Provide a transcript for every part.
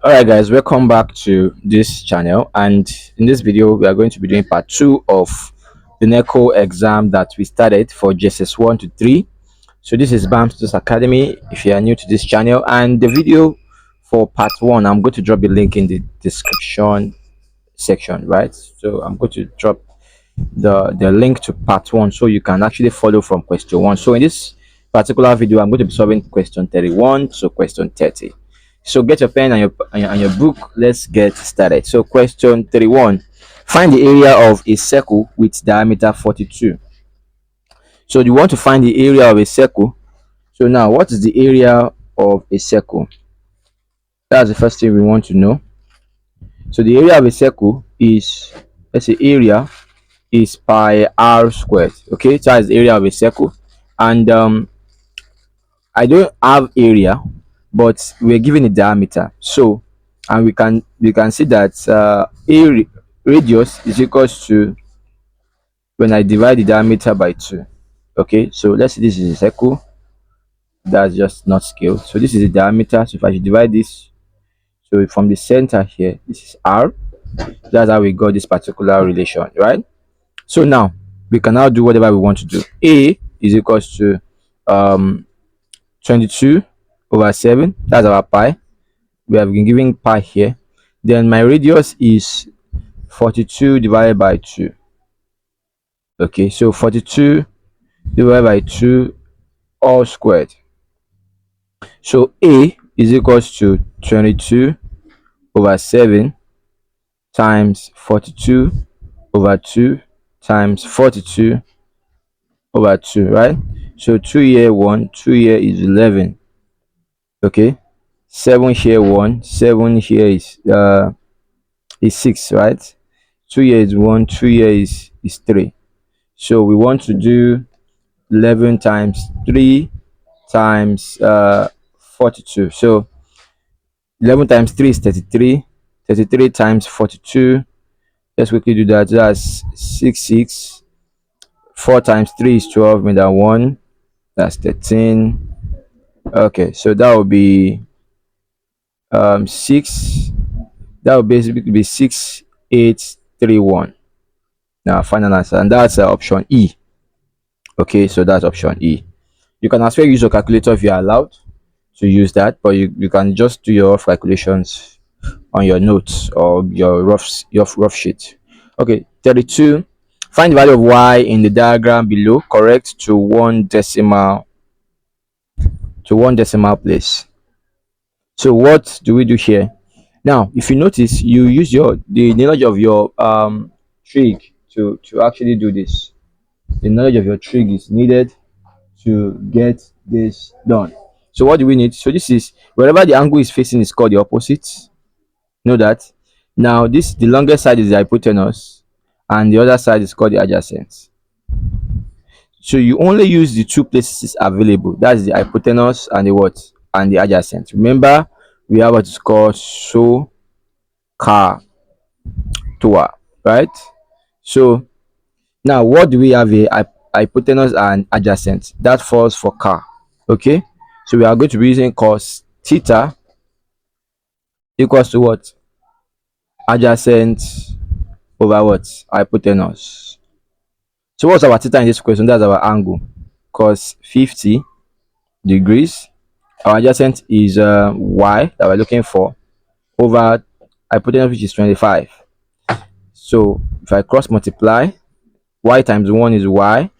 Alright guys, welcome back to this channel, and in this video we are going to be doing part 2 of the NECO exam that we started for JSS 1 to 3. So this is BAM Studios Academy if you are new to this channel, and the video for part 1 I'm going to drop the link in the description section, right? So I'm going to drop the link to part 1 so you can actually follow from question 1. So in this particular video I'm going to be solving question 31 to question 30. So get your pen and your book. Let's get started. So question 31, find the area of a circle with diameter 42. So you want to find the area of a circle. So now, what is the area of a circle? That's the first thing we want to know. So the area of a circle is, let's say, area is pi r squared. Okay, so that's the area of a circle. And I don't have area, but we're given a diameter. So, and we can see that radius is equals to, when I divide the diameter by 2. Okay, so let's say this is a circle that's just not scale. So this is the diameter. So if I should divide this, so from the center here, this is r. That's how we got this particular relation, right? So now we can now do whatever we want to do. A is equals to 22 over 7. That's our pi. We have been given pi here. Then my radius is 42 divided by 2. Okay, so 42 divided by 2 all squared. So A is equals to 22 over 7 times 42 over 2 times 42 over 2, right? So 2 here 1, 2 here is 11. Okay, 7 here 1, 7 here is 6, right? 2 here is 1, 2 here is 3. So we want to do 11 times 3 times 42. So 11 times 3 is 33. 33 times 42, let's quickly do that. That's 6. 4 times 3 is 12, made that 1, that's 13. Okay, so that will be 6. That would basically be 6831. Now final answer, and that's option E. Okay, so that's option E. You can as well use your calculator if you are allowed to use that, but you can just do your rough calculations on your notes or your rough sheet. Okay, 32, find the value of y in the diagram below, correct to one decimal place. So what do we do here? Now if you notice, you use the knowledge of your trig to actually do this. The knowledge of your trig is needed to get this done. So what do we need? So this is, wherever the angle is facing is called the opposite. Know that. Now this, the longest side is the hypotenuse and the other side is called the adjacent. So you only use the two places available, that's the hypotenuse and the what, and the adjacent. Remember, we have what is called SOHCAHTOA, right? So now what do we have here? Hypotenuse and adjacent, that falls for car. Okay, so we are going to be using cos theta equals to what? Adjacent over what? Hypotenuse. So what's our theta in this question? That's our angle, cos 50 degrees. Our adjacent is y that we're looking for, over hypotenuse, which is 25. So if I cross multiply, y times 1 is y,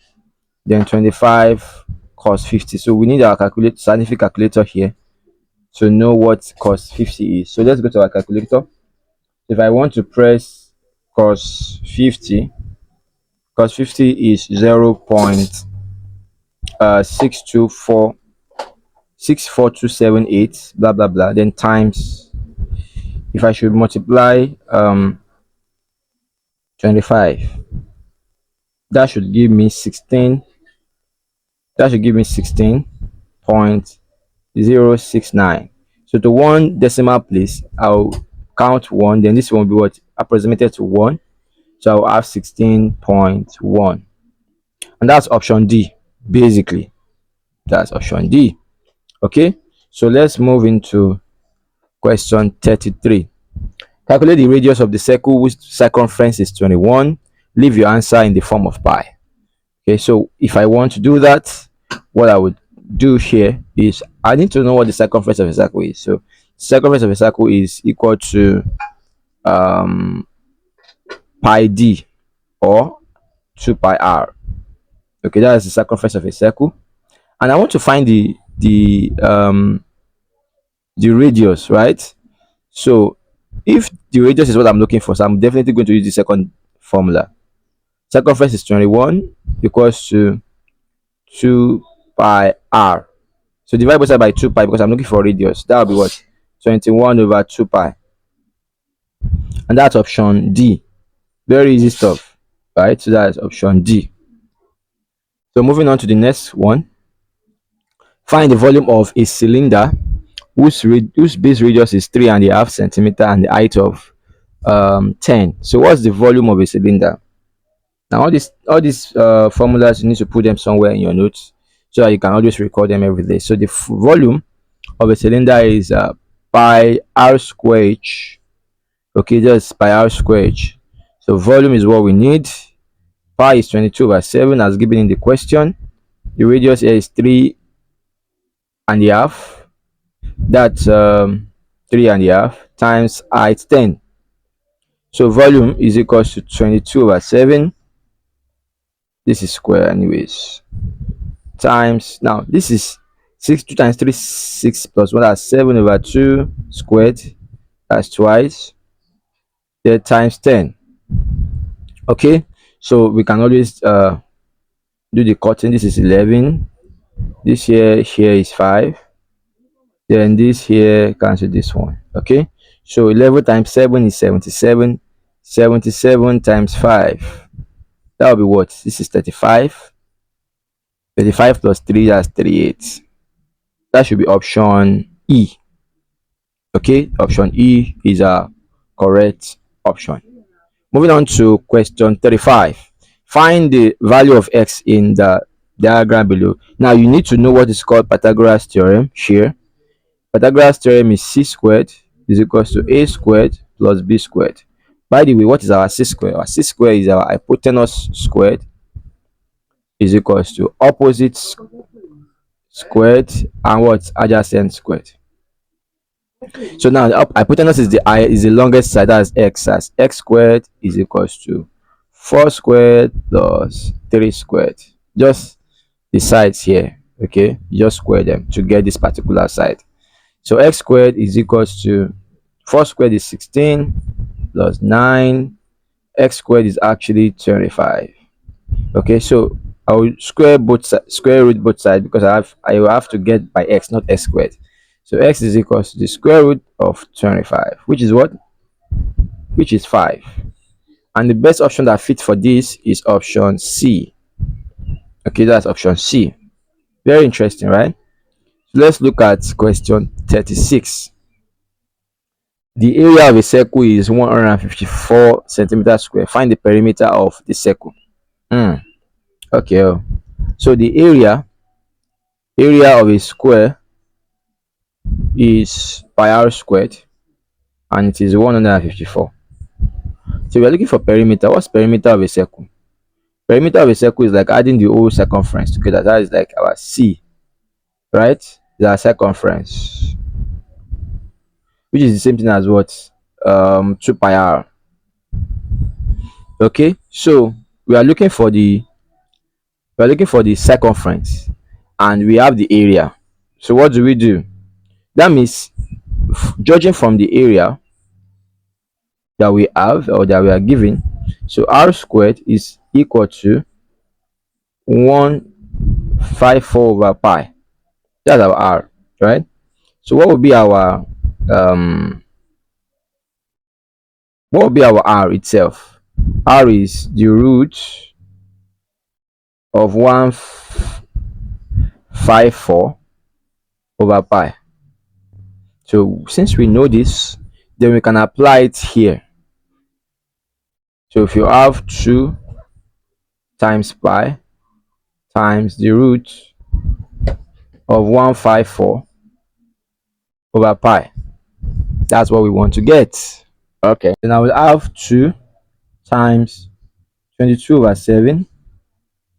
then 25 cos 50. So we need our scientific calculator here to know what cos 50 is. So let's go to our calculator. If I want to press cos 50, cos 50 is 0.62464278, blah blah blah, then times, if I should multiply 25, that should give me 16. That should give me 16.069. So to one decimal place, I'll count 1, then this one will be what, approximated to 1. So I'll have 16.1, and that's option D. Basically, that's option D. Okay, so let's move into Question 33. Calculate the radius of the circle whose circumference is 21. Leave your answer in the form of pi. Okay, so if I want to do that, what I would do here is I need to know what the circumference of a circle is. So circumference of a circle is equal to um, pi d, or 2 pi r. Okay, that is the circumference of a circle, and I want to find the radius, right? So if the radius is what I'm looking for, so I'm definitely going to use the second formula. Circumference is 21 equals to 2 pi r. So divide both sides by 2 pi because I'm looking for radius. That will be what? 21 over 2 pi. And that's option D. Very easy stuff, right? So that's option D. So moving on to the next one. Find the volume of a cylinder whose base radius is 3.5 centimeter and the height of 10. So what's the volume of a cylinder? Now all these formulas, you need to put them somewhere in your notes so that you can always record them every day. So the volume of a cylinder is pi r square h. Okay, just pi r square h. So volume is what we need. Pi is 22/7 as given in the question. The radius here is 3.5. That's 3.5 times height 10. So volume is equals to 22/7. This is square anyways. Times, now this is 6, 2 times 3, 6 plus 1, that's 7/2 squared. That's twice. There times 10. Okay, so we can always do the cutting. This is 11. This here is 5. Then this here cancel this one. Okay, so 11 times 7 is 77. 77 times 5, that will be what? This is 35. 35 plus 3, that's 38. That should be option E. Okay, option E is a correct option. Moving on to question 35. Find the value of x in the diagram below. Now you need to know what is called Pythagoras theorem here. Pythagoras theorem is c squared is equals to a squared plus b squared. By the way, what is our c squared? Our c squared is our hypotenuse squared is equals to opposite squared and what? Adjacent squared. So now the hypotenuse is the longest side, that's x, as x squared is equals to 4 squared plus 3 squared. Just the sides here, okay? You just square them to get this particular side. So x squared is equals to 4 squared is 16 plus 9. X squared is actually 25. Okay, so I will square root both sides because I will have to get by x, not x squared. So x is equals to the square root of 25, which is what? Which is 5. And the best option that fits for this is option C. Okay, that's option C. Very interesting, right? So let's look at question 36. The area of a circle is 154 centimeters square. Find the perimeter of the circle. Okay. So the area of a square is pi r squared, and it is 154. So we are looking for perimeter. What's perimeter of a circle? Perimeter of a circle is like adding the whole circumference together. That is like our c, right? Is our circumference, which is the same thing as what? 2 pi r. Okay, so we are looking for the circumference, and we have the area. So what do we do? That means, judging from the area that we have or that we are given, so r squared is equal to 154 over pi. That's our r, right? So um what will be our r itself? R is the root of 154 over pi. So since we know this, then we can apply it here. So if you have 2 times pi times the root of 154 over pi, That's what we want to get. Okay. Then I will have 2 times 22 over 7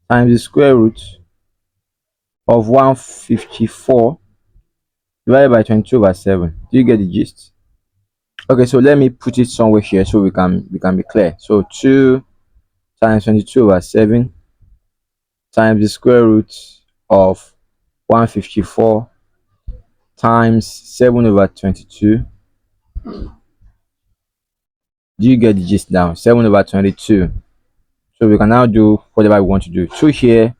times the square root of 154 divided by 22 over 7. Do you get the gist? Okay, so let me put it somewhere here so we can be clear. So 2 times 22 over 7 times the square root of 154 times 7 over 22. Do you get the gist now? 7 over 22. So we can now do whatever we want to do. 2 here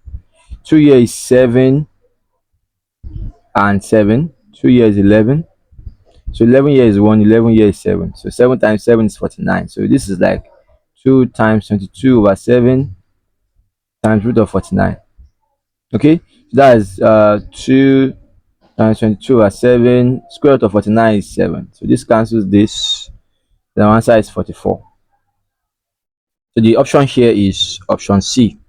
is 7 and 7. 2 here is 11. So 11 here is 1, 11 here is 7. So 7 times 7 is 49. So this is like 2 times 22 over 7 times root of 49. Okay, so that is 2 times 22 over 7. Square root of 49 is 7. So this cancels this. The answer is 44. So the option here is option C.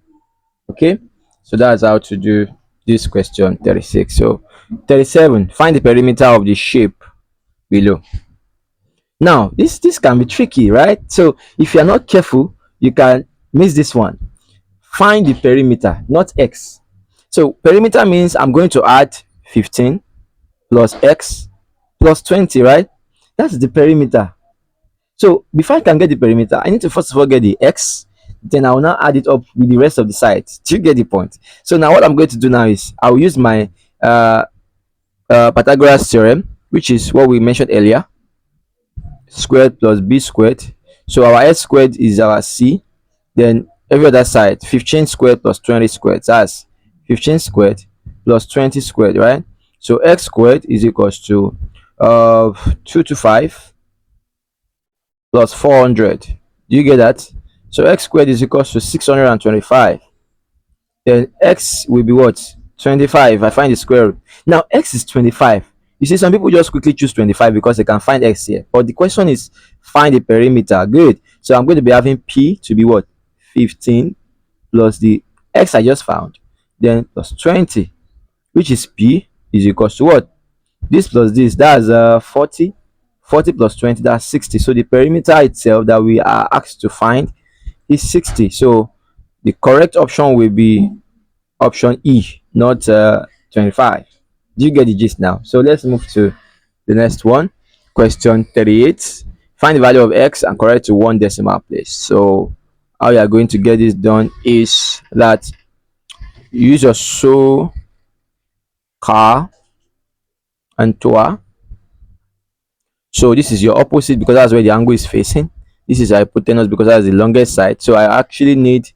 Okay, so that's how to do this question 36. So 37, find the perimeter of the shape below. Now this can be tricky, right? So if you're not careful, you can miss this one. Find the perimeter, not x. So perimeter means I'm going to add 15 plus x plus 20, right? That's the perimeter. So before I can get the perimeter, I need to first of all get the x, then I will now add it up with the rest of the sides. Do you get the point? So now what I'm going to do now is I will use my Pythagoras theorem, which is what we mentioned earlier, squared plus b squared. So our s squared is our c, then every other side 15 squared plus 20 squared, that's 15 squared plus 20 squared, right? So x squared is equals to 225 plus 400. Do you get that? So x squared is equals to 625. Then x will be what? 25. I find the square root. Now x is 25. You see, some people just quickly choose 25 because they can find x here. But the question is find the perimeter. Good. So I'm going to be having p to be what? 15 plus the x I just found. Then plus 20, which is p is equals to what? This plus this, that's 40. 40 plus 20, that's 60. So the perimeter itself that we are asked to find is 60. So the correct option will be option E, not 25. Do you get the gist now? So let's move to the next one. Question 38. Find the value of x and correct to one decimal place. So how you are going to get this done is that you use your so, car, and toa. So this is your opposite because that's where the angle is facing. This is hypotenuse because that's the longest side. So I actually need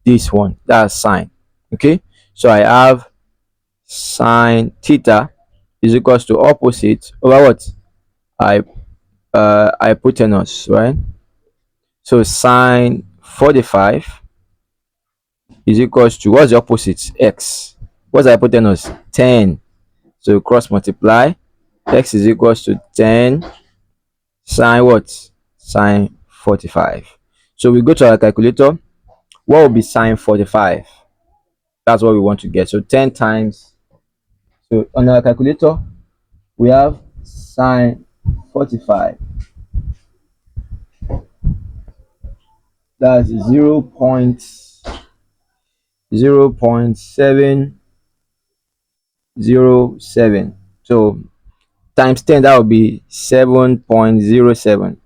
this one, that's sine. Okay, so I have sine theta is equals to opposite over what? I hypotenuse, right? So sine 45 is equals to, what's the opposite? X. What's the hypotenuse? 10. So cross multiply, x is equals to 10 sine what? Sine 45. So we go to our calculator. What will be sine 45? That's what we want to get. So 10 times, so on our calculator we have sine 45, that's 0.707. So times 10, that will be 7.07.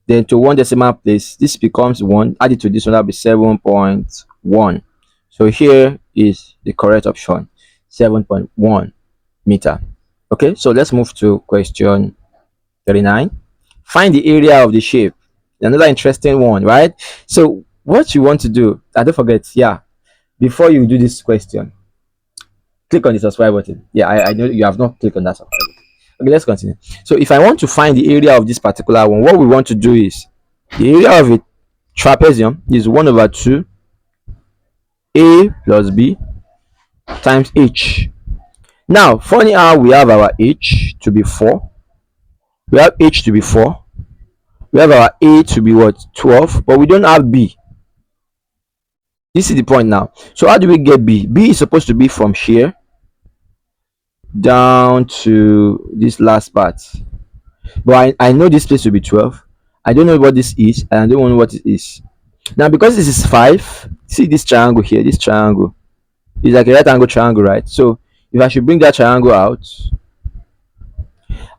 Then to one decimal place, this becomes 1. Add it to this one, that will be 7.1. So here is the correct option, 7.1 meter. Okay, so let's move to question 39. Find the area of the shape. Another interesting one, right? So what you want to do, and don't forget, yeah, before you do this question, click on the subscribe button. Yeah, I know you have not clicked on that subscribe button. Okay, let's continue. So if I want to find the area of this particular one, what we want to do is the area of a trapezium is 1 over 2 a plus b times h. Now, funny how we have our h to be 4, we have h to be 4, we have our a to be what? 12, but we don't have b. This is the point now. So how do we get b? B is supposed to be from here down to this last part. But I know this place will be 12. I don't know what this is, and I don't know what it is. Now, because this is 5, see this triangle here, this triangle is like a right angle triangle, right? So if I should bring that triangle out,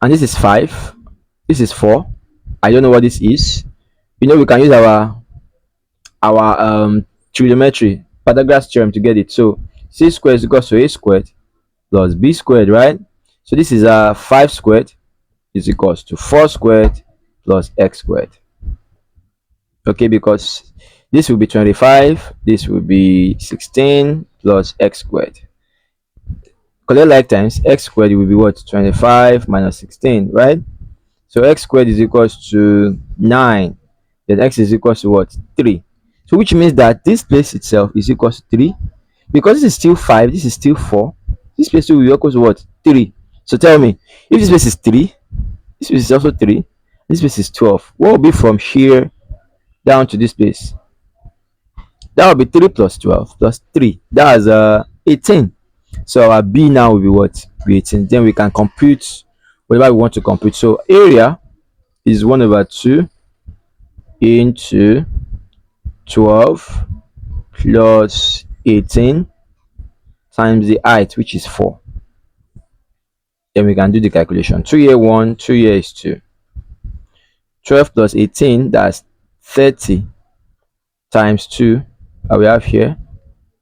and this is 5, this is 4, I don't know what this is. We can use our trigonometry Pythagoras theorem to get it. So c squared is equals to a squared plus b squared, right? So this is 5 squared is equals to 4 squared plus x squared. Okay, because this will be 25, this will be 16 plus x squared. Collect like times x squared will be what? 25 minus 16, right? So x squared is equals to 9. Then x is equals to what? 3. So which means that this place itself is equals to 3. Because this is still 5, this is still 4. This place will be equals to what? 3. So tell me, if this place is 3, this place is also 3, this place is 12. What will be from here down to this place? That will be 3 plus 12 plus 3. That's 18. So our b now will be what? Be 18. Then we can compute whatever we want to compute. So area is 1 over 2 into 12 plus 18 times the height, which is 4. Then we can do the calculation. 2 here 1, 2 here is 2. 12 plus 18, that's 30 times 2 that we have here.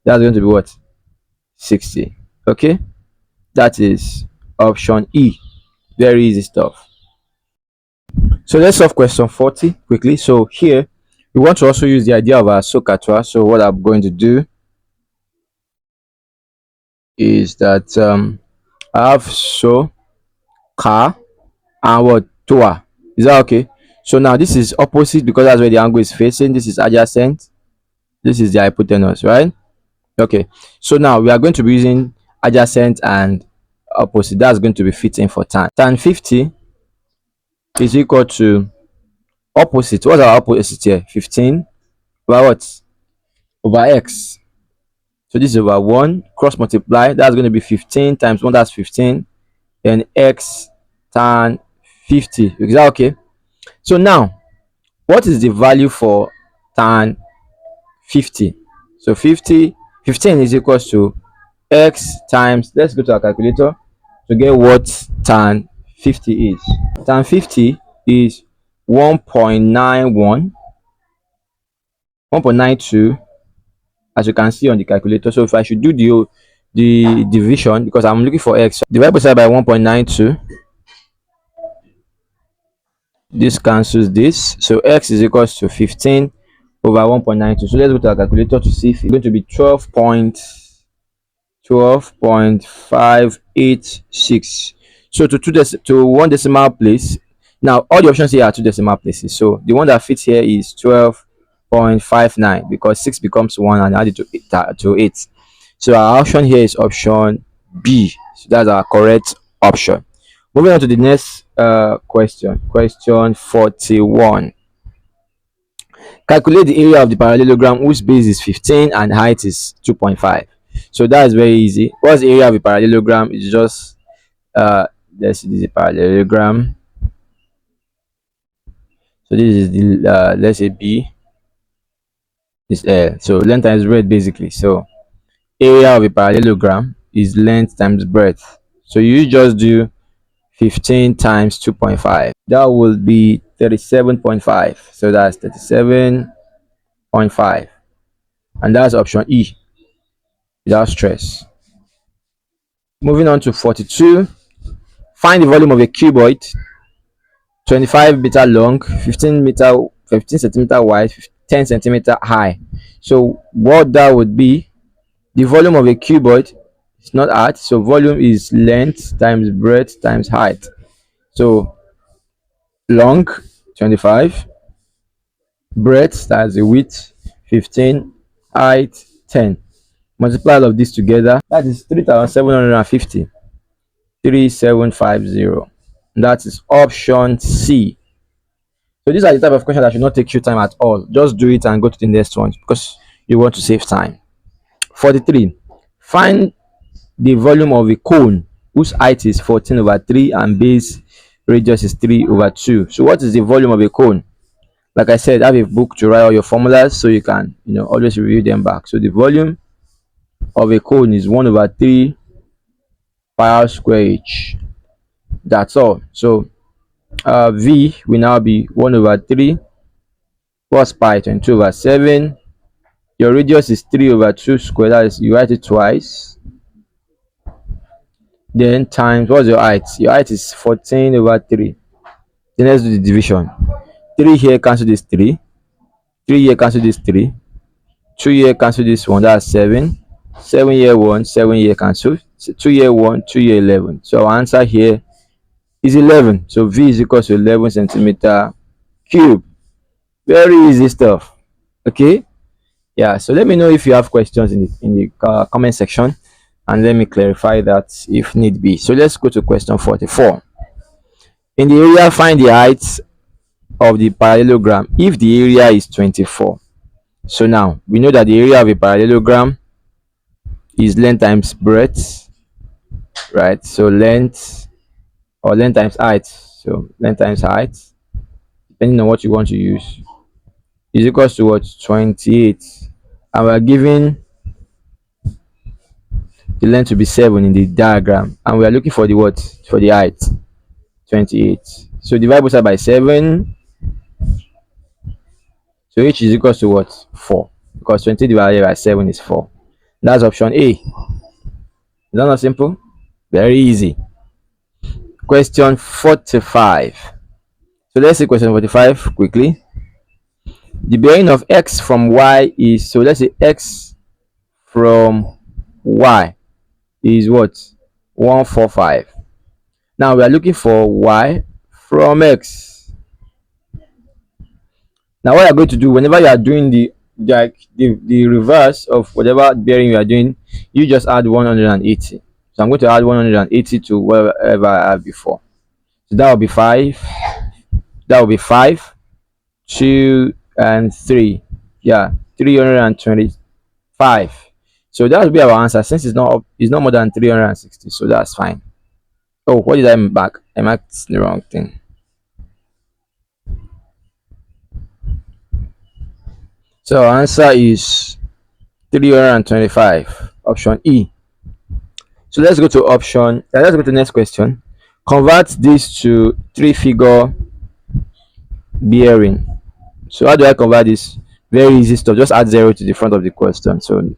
That's going to be what? 60. Okay, that is option E. Very easy stuff. So let's solve question 40 quickly. So here we want to also use the idea of our SOHCAHTOA. So what I'm going to do is that I have so car and what toa. Is that okay? So now this is opposite because that's where the angle is facing. This is adjacent. This is the hypotenuse, right? Okay. So now we are going to be using adjacent and opposite. That's going to be fitting for tan. Tan 50 is equal to opposite. What's our opposite here? 15 over what? Over x. So this is over 1. Cross multiply. That's going to be 15 times 1. That's 15. Then x tan 50. Is that okay? So now, what is the value for tan 50? So 15 is equals to x times, let's go to our calculator to get what tan 50 is. Tan 50 is 1.91, 1.92, as you can see on the calculator. So if I should do the division, because I'm looking for x, divide both sides by 1.92. This cancels this, so x is equals to 15 over 1.92. So let's go to our calculator to see if it's going to be 12.586. So to one decimal place. Now all the options here are two decimal places, so the one that fits here is 12.59 because 6 becomes 1 and add it to 8. So our option here is option B. So that's our correct option. Moving on to the next question 41. Calculate the area of the parallelogram whose base is 15 and height is 2.5. So that is very easy. What's the area of the parallelogram? It's just let's see, this is a parallelogram. So this is the let's say B, this L. So length times breadth basically. So area of a parallelogram is length times breadth. So you just do 15 times 2.5. That will be 37.5. So that's 37.5. And that's option E, without stress. Moving on to 42. Find the volume of a cuboid 25 meter long, 15 centimeter wide, 10 centimeter high. So what that would be, the volume of a cuboid is not height, so volume is length times breadth times height. So long 25, breadth, that's the width, 15, height 10. Multiply all of this together, that is 3,750. 3750. That is option C. So these are the type of questions that should not take you time at all. Just do it and go to the next one because you want to save time. 43. Find the volume of a cone whose height is 14 over 3 and base radius is 3 over 2. So what is the volume of a cone? Like I said, have a book to write all your formulas so you can always review them back. So the volume of a cone is 1 over 3 pi r square h. That's all. So v will now be 1 over 3 cos pi 22 over 7. Your radius is 3 over 2 square. That is, you write it twice. Then times, what's your height? Your height is 14 over 3. Then let's do the division. 3 here cancel this 3. 3 here cancel this 3. 2 here cancel this 1. That's 7. 7 here 1. 7 here cancel. 2 here 1. 2 here 11. So our answer here is 11. So v is equal to 11 centimeter cube. Very easy stuff. Okay. Yeah, so let me know if you have questions in the comment section, and let me clarify that if need be. So let's go to question 44. In the area, find the height of the parallelogram if the area is 24. So now we know that the area of a parallelogram is length times breadth, right? So length, or length times height, so length times height, depending on what you want to use, is equals to what? 28. And we're given the length to be 7 in the diagram, and we are looking for the what? For the height, 28. So divide both side by 7. So h is equals to what? 4, because 20 divided by 7 is 4. That's option A. Is that not simple? Very easy. Question 45. So let's see question 45 quickly. The bearing of x from y is, so let's say x from y is what? 145. Now we are looking for y from x. Now what you're going to do whenever you are doing the reverse of whatever bearing you are doing, you just add 180. So I'm going to add 180 to whatever I have before. So that will be 5. That will be 5, 2, and 3. Yeah, 325. So that will be our answer, since it's not more than 360. So that's fine. Oh, what did I mark? I marked the wrong thing. So our answer is 325, option E. So let's go to the next question. Convert this to 3-figure bearing. So how do I convert this? Very easy stuff. Just add 0 to the front of the question. So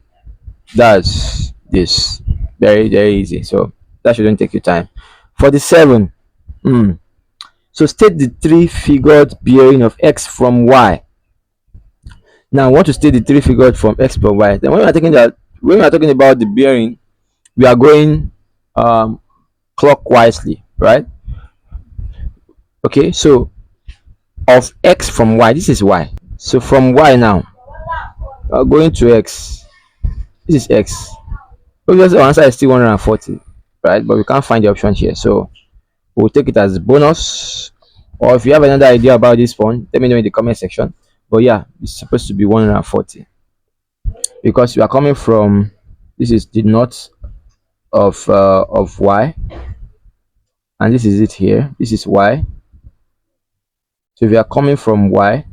that's this. Very, very easy. So that shouldn't take you time. 47. So state the 3-figured bearing of x from y. Now I want to state the 3-figured from x from y. Then when we are talking about the bearing, we are going clockwise, right? Okay, so of x from y, this is y. So from y now, going to x, this is x. Obviously, our answer is still 140, right? But we can't find the option here, so we'll take it as bonus. Or if you have another idea about this one, let me know in the comment section. But yeah, it's supposed to be 140 because we are coming from, this is the north of y, and this is it here. This is y. So if you are coming from y,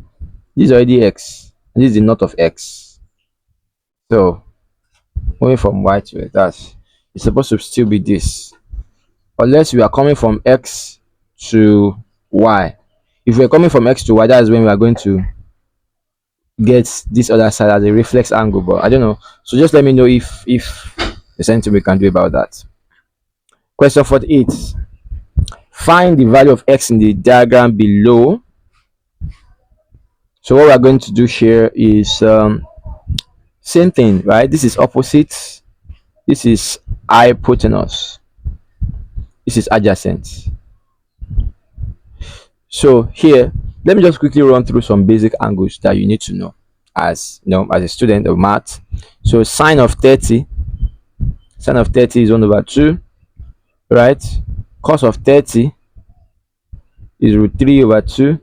this is already x, and this is the north of x. So moving from y to x, that's, it's supposed to still be this, unless we are coming from x to y. If we're coming from x to y, that's when we are going to get this other side as a reflex angle, but I don't know. So just let me know if there's anything we can do about that. Question 48. Find the value of x in the diagram below. So what we are going to do here is same thing, right? This is opposite, this is hypotenuse, this is adjacent. So here, let me just quickly run through some basic angles that you need to know as as a student of math. So sine of 30 is 1 over 2, right? Cos of 30 is root 3 over 2,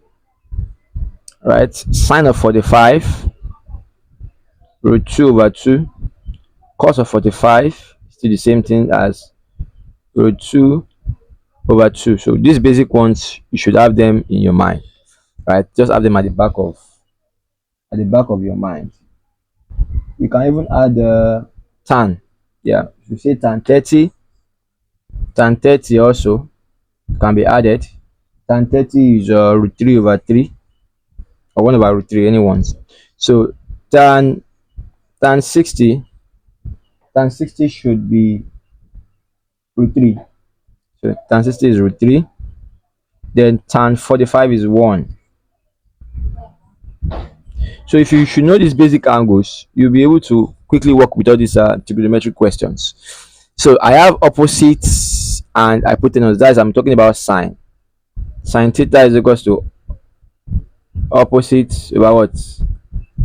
right? Sine of 45, root 2 over 2. Cos of 45 is still the same thing as root 2 over 2. So these basic ones, you should have them in your mind, right? Just have them at the back of your mind. You can even add tan. Yeah, if you say tan 30 also can be added. Tan 30 is root 3 over 3, or 1 over root 3, anyone's. So tan tan 60, tan 60 should be root 3. So tan 60 is root 3. Then tan 45 is 1. So if you should know these basic angles, you'll be able to quickly work with all these trigonometric questions. So I have opposites and hypotenuse. That's I'm talking about sine. Sine theta is equals to opposite over what?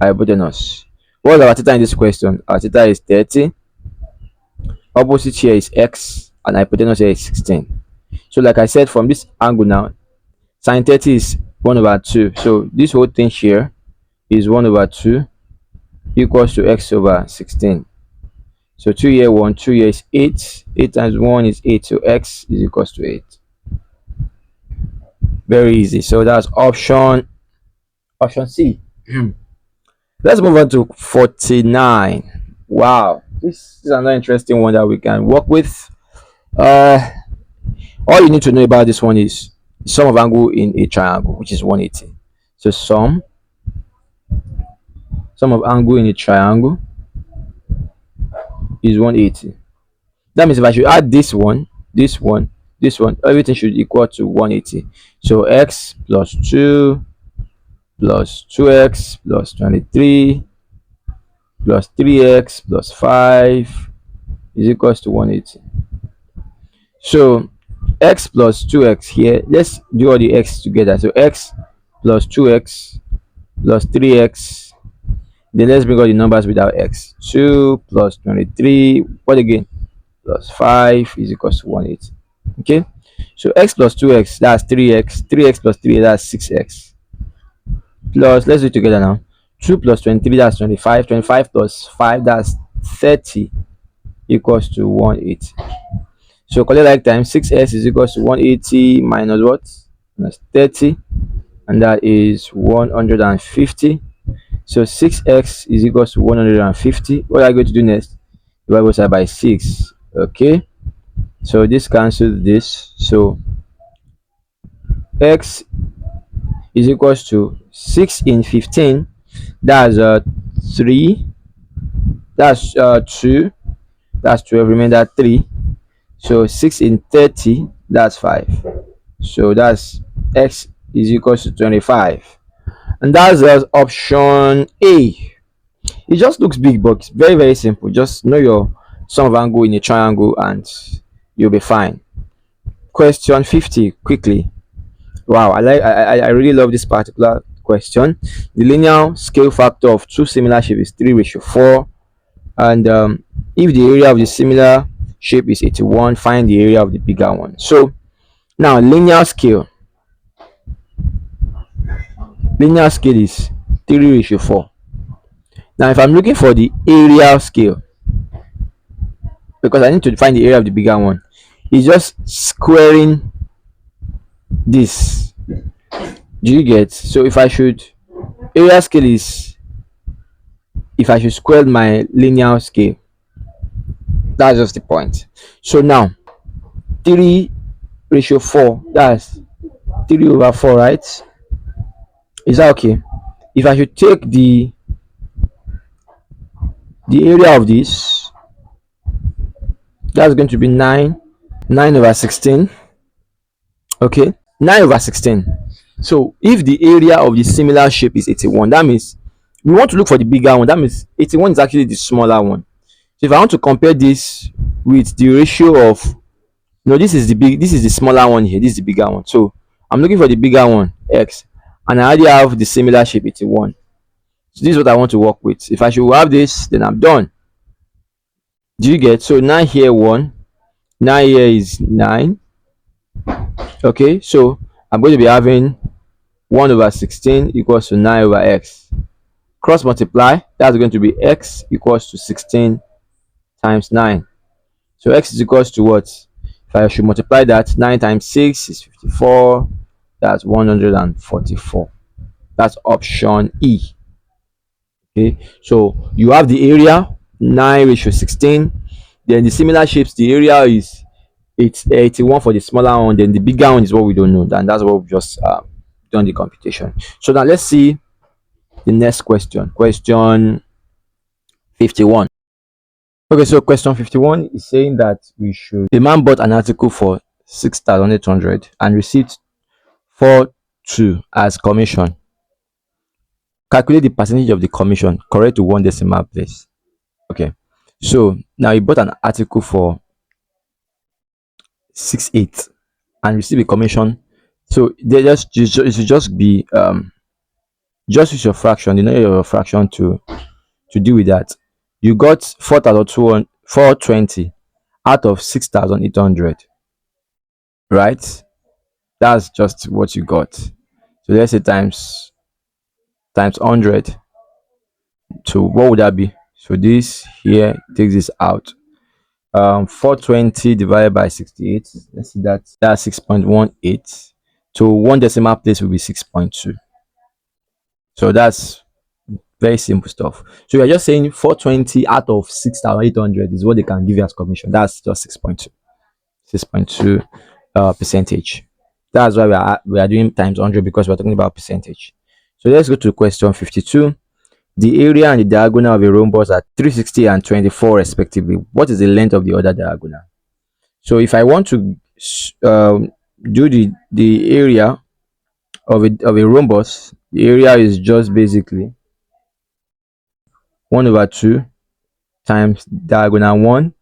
Hypotenuse. What is our theta in this question? Our theta is 30. Opposite here is x and hypotenuse here is 16. So like I said, from this angle now, sine 30 is 1 over 2. So this whole thing here is 1 over 2 equals to x over 16. So 2 here 1, 2 here is 8. 8 times 1 is 8. So x is equals to 8. Very easy. So that's option C. Let's move on to 49. Wow. This is another interesting one that we can work with. Uh all you need to know about this one is sum of angle in a triangle, which is 180. So sum of angle in a triangle is 180. That means if I should add this one, everything should equal to 180. So x plus 2 plus 2x plus 23 plus 3x plus 5 is equals to 180. So x plus 2x here, let's do all the x together. So x plus 2x plus 3x. Then let's bring all the numbers without x. 2 plus 23, what again? Plus 5 is equals to 180. Okay, so x plus 2x, that's 3x. 3x plus 3, that's 6x. Plus, let's do it together now. 2 plus 23, that's 25. 25 plus 5, that's 30, equals to 180. So collect like time, 6x is equals to 180 minus what? Minus 30, and that is 150. So 6x is equals to 150. What are you going to do next? Divide both side by 6. Okay, so this cancels this. So x is equals to 6 in 15. That's 3. That's 2. That's 12. Remember 3. So 6 in 30. That's 5. So that's x is equals to 25. And that's option A. It just looks big, but it's very, very simple. Just know your sum of angle in a triangle and you'll be fine. Question 50, quickly. Wow, I really love this particular question. The linear scale factor of two similar shapes is 3:4, and if the area of the similar shape is 81, find the area of the bigger one. So now linear scale is 3:4. Now if I'm looking for the area scale, because I need to find the area of the bigger one, it's just squaring this. Do you get? So if I should area scale is, if I should square my linear scale, that's just the point. So now 3:4, that's 3 over 4, right? Is that okay? If I should take the area of this, that's going to be 9 over 16. Okay, 9 over 16. So if the area of the similar shape is 81, that means we want to look for the bigger one. That means 81 is actually the smaller one. So if I want to compare this with the ratio of, no, this is the smaller one here, this is the bigger one. So I'm looking for the bigger one, x, and I already have the similar shape, 81. So this is what I want to work with. If I should have this, then I'm done. Do you get? So 9 here 1, 9 here is 9. Okay, so I'm going to be having 1 over 16 equals to 9 over x. Cross multiply, that's going to be x equals to 16 times 9. So x is equals to what? If I should multiply that, 9 times 6 is 54. That's 144. That's option E. Okay, so you have the area 9 ratio 16. Then the similar shapes, the area is it's 81 for the smaller one, then the bigger one is what we don't know, and that's what we just done the computation. So now let's see the next question. Question 51. Okay, so question 51 is saying that we should a man bought an article for 6,800 and received 4.2 as commission. Calculate the percentage of the commission correct to one decimal place. Okay, so now he bought an article for 6.8 and received a commission. So they it should just be just use your fraction, the knowledge of your fraction to deal with that. You got 4,220 out of 6,800, right? That's just what you got. So let's say times 100. So what would that be? So this here takes this out. 420 divided by 68. Let's see that. That's 6.18. So one decimal place will be 6.2. So that's very simple stuff. So you're just saying 420 out of 6,800 is what they can give you as commission. That's just 6.2. 6.2 percentage. That's why we are doing times 100, because we're talking about percentage. So let's go to question 52. The area and the diagonal of a rhombus are 360 and 24 respectively. What is the length of the other diagonal? So if I want to do the area of a rhombus, the area is just basically 1 over 2 times diagonal 1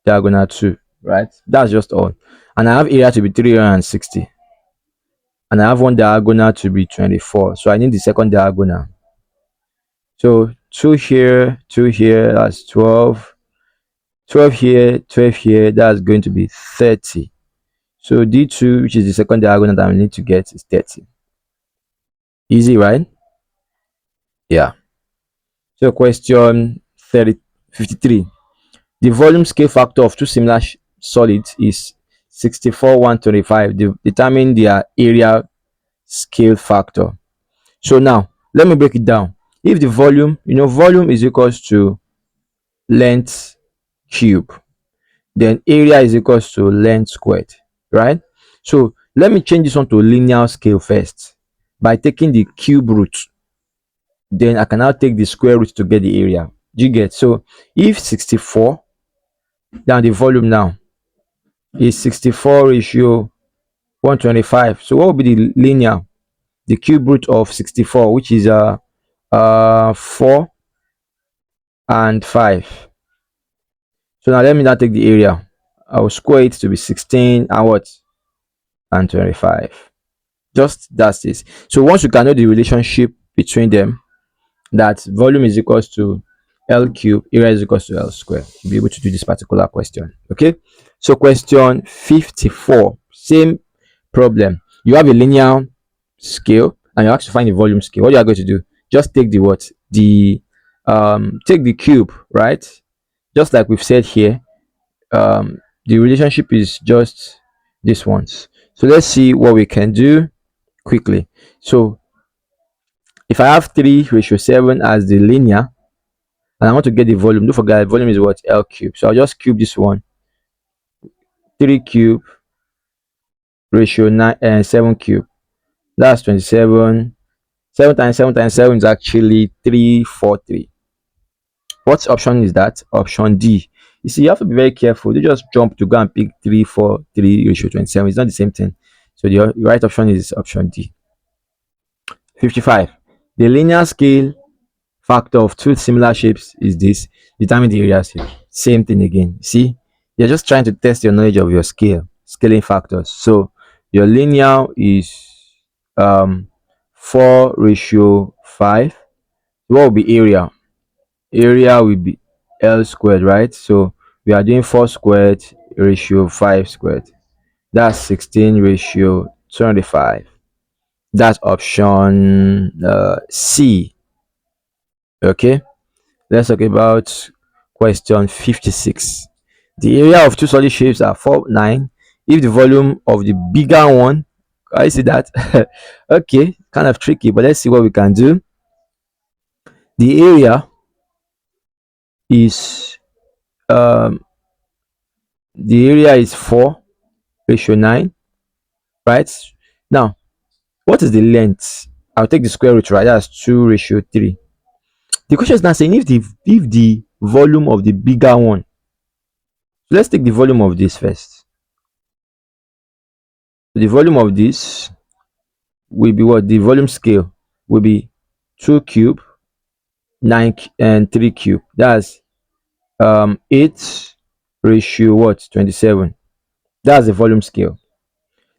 diagonal 2, right? That's just all. And I have area to be 360, and I have one diagonal to be 24, so I need the second diagonal. So 2 here, 2 here, that's 12. 12 here, 12 here, that's going to be 30. So D2, which is the second diagonal that we need to get, is 30. Easy, right? Yeah. So question 53. The volume scale factor of two similar solids is 64, 125. Determine their area scale factor. So now, let me break it down. If the volume, volume is equals to length cube, then area is equals to length squared, right? So let me change this one to linear scale first by taking the cube root. Then I can now take the square root to get the area. Do you get? So if 64, then the volume now is 64 ratio 125. So what will be the linear? The cube root of 64, which is 4 and 5. So now let me now take the area. I will square it to be 16 and what? And 25. Just that's this. So once you can know the relationship between them, that volume is equals to L cube, area is equals to L square, you'll be able to do this particular question. Okay. So question 54, same problem. You have a linear scale and you have to find the volume scale. What you are going to do? Just take the what? Take the cube, right? Just like we've said here. The relationship is just this ones. So let's see what we can do quickly. So if I have 3 ratio 7 as the linear and I want to get the volume, don't forget volume is what? L cube. So I'll just cube this one. 3 cube ratio 9 and 7 cube. That's 27. 7 times 7 times 7 is actually 343. What option is that? Option D. You see, you have to be very careful. You just jump to go and pick 343 ratio 27. It's not the same thing. So the right option is option D. 55. The linear scale factor of two similar shapes is this. Determine the area scale. Same thing again. See, you're just trying to test your knowledge of your scaling factors. So your linear is 4 ratio 5. What will be area? Area will be L squared, right? So we are doing 4 squared ratio 5 squared. That's 16 ratio 25. That's option C. Okay, let's talk about question 56. The area of two solid shapes are 4 9 if the volume of the bigger one, I see that. Okay, kind of tricky, but let's see what we can do. The area is um the area is 4 ratio 9, right? Now, what is the length? I'll take the square root, right? That's 2 ratio 3. The question is now saying if the volume of the bigger one. So let's take the volume of this first. So the volume of this will be what? The volume scale will be 2 cube, 9 and 3 cube. That's 8 ratio what? 27. That's the volume scale.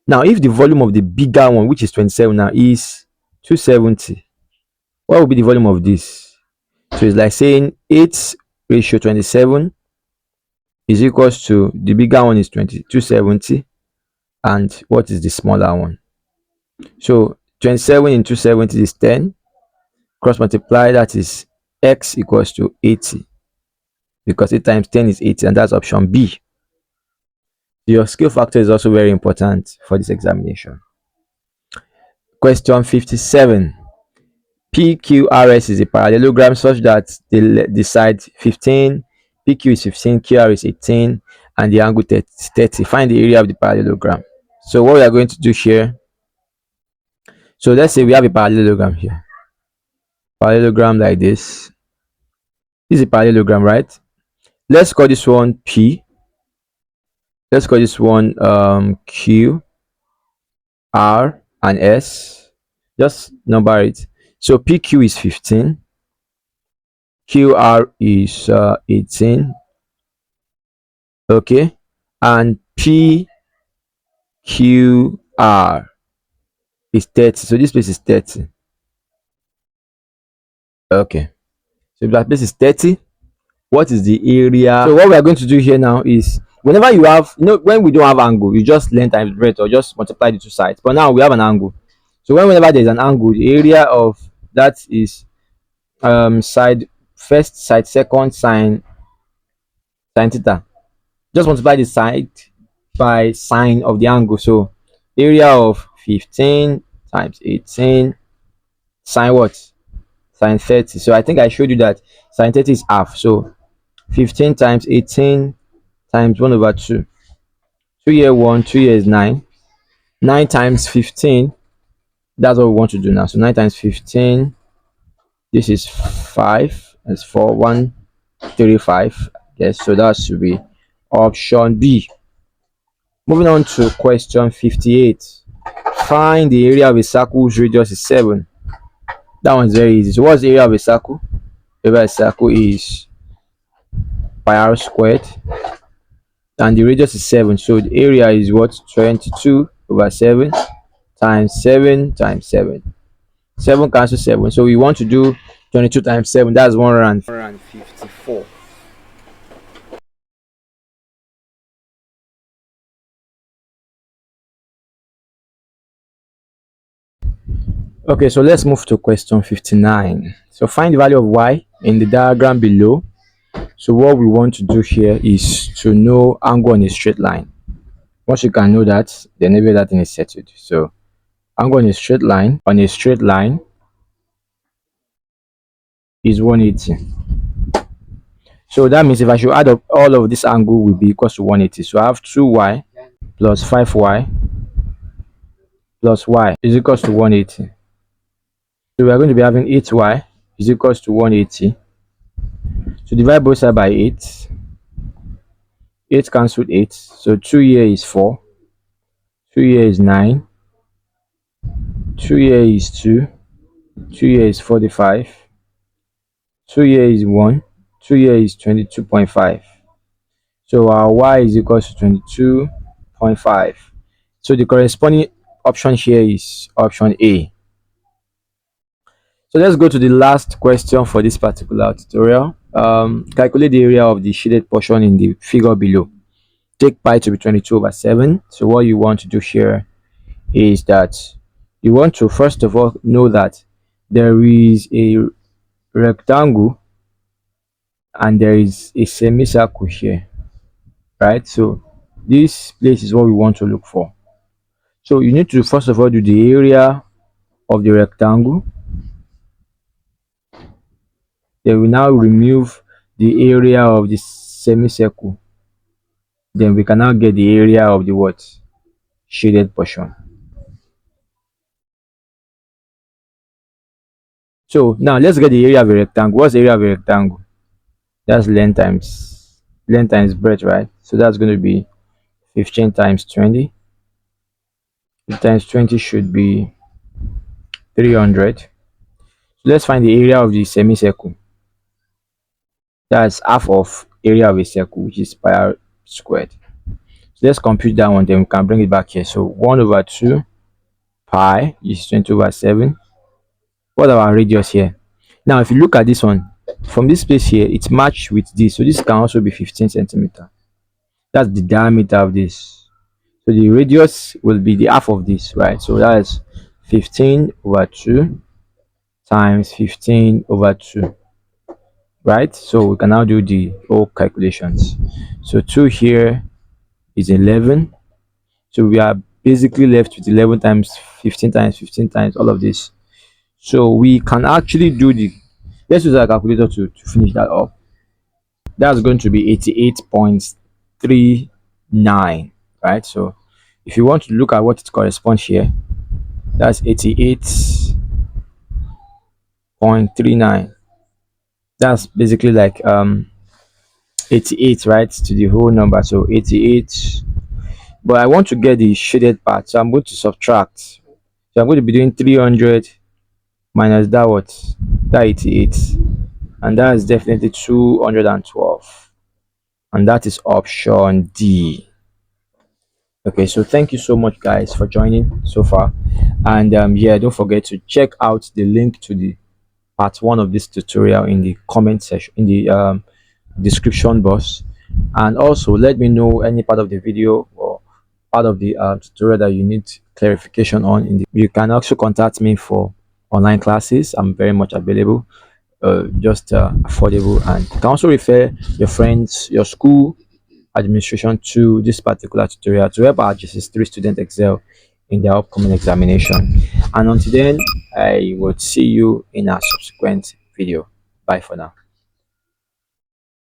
Now, if the volume of the bigger one, which is 27 now, is 270, what will be the volume of this? So it's like saying 8 ratio 27 is equals to the bigger one is 270, and what is the smaller one? So 27 into 70 is 10. Cross multiply, that is x equals to 80, because 8 times 10 is 80, and that's option B. Your scale factor is also very important for this examination. Question 57. PQRS is a parallelogram such that the side 15, PQ is 15, QR is 18, and the angle 30. Find the area of the parallelogram. So what we are going to do here, so let's say we have a parallelogram here. Parallelogram like this. This is a parallelogram, right? Let's call this one P. Let's call this one Q, R, and S. Just number it. So PQ is 15, QR is 18, okay, and PQR is 30. So this place is 30. Okay. So if that place is 30, what is the area? So what we are going to do here now is whenever you have, when we don't have angle, you just length times breadth or just multiply the two sides. But now we have an angle. So whenever there's an angle, the area of that is side first, side second, sine theta. Just multiply the side by sine of the angle. So area of 15 times 18 sine what? Sine 30. So I think I showed you that sine 30 is half. So 15 times 18 times 1 over 2. 2 here 1, 2 here is 9. 9 times 15. That's what we want to do now. So 9 times 15. This is 5. That's 4. 1, 3, 5. Yes, so that should be option B. Moving on to question 58. Find the area of a circle whose radius is 7. That one is very easy. So what's the area of a circle? The area of a circle is pi r squared, and the radius is 7. So the area is what? 22 over 7 times 7 times 7. 7 cancel 7. So we want to do 22 times 7. That's 154. Okay, so let's move to question 59. So find the value of y in the diagram below. So what we want to do here is to know angle on a straight line. Once you can know that, then every other thing is settled. So angle on a straight line is 180. So that means if I should add up all of this angle will be equal to 180. So I have 2y plus 5y plus y is equals to 180. So we are going to be having 8y is equals to 180. So divide both sides by 8. 8 cancelled 8. So 2 here is 4. 2 here is 9. 2 here is 2. 2 here is 45. 2 here is 1. 2 here is 22.5. So our y is equals to 22.5. So the corresponding option here is option A. So let's go to the last question for this particular tutorial. Calculate the area of the shaded portion in the figure below. Take pi to be 22 over 7. So what you want to do here is that you want to first of all know that there is a rectangle and there is a semicircle here. right? So this place is what we want to look for. So you need to first of all do the area of the rectangle. Then we now remove the area of the semicircle. Then we can now get the area of the what? Shaded portion. So now let's get the area of a rectangle. What's the area of a rectangle? That's length times breadth, right? So that's going to be 15 times 20. 15 times 20 should be 300. So let's find the area of the semicircle. That's half of area of a circle, which is pi r squared. So let's compute that one, then we can bring it back here. So 1 over 2 pi is 20 over 7. What our radius here? Now, if you look at this one, from this place here, it's matched with this. So this can also be 15 centimeter. That's the diameter of this. So the radius will be the half of this, right? So that's 15 over 2 times 15 over 2, right? So we can now do the whole calculations. So 2 here is 11. So we are basically left with 11 times 15 times 15 times all of this. So we can actually do the, let's use our calculator to finish that up. That's going to be 88.39, right? So if you want to look at what it corresponds here, that's 88.39. That's basically like 88, right, to the whole number. So 88, but I want to get the shaded part, so I'm going to subtract. So I'm going to be doing 300 minus that what, that 88, and that is definitely 212, and that is option D. Okay, so thank you so much guys for joining so far, and yeah, don't forget to check out the link to the part one of this tutorial in the comment section, in the description box, and also let me know any part of the video or part of the tutorial that you need clarification on. You can also contact me for online classes. I'm very much available, just affordable, and you can also refer your friends, your school administration to this particular tutorial to help our GCSE 3 students excel in their upcoming examination. And until then, I will see you in a subsequent video. Bye for now.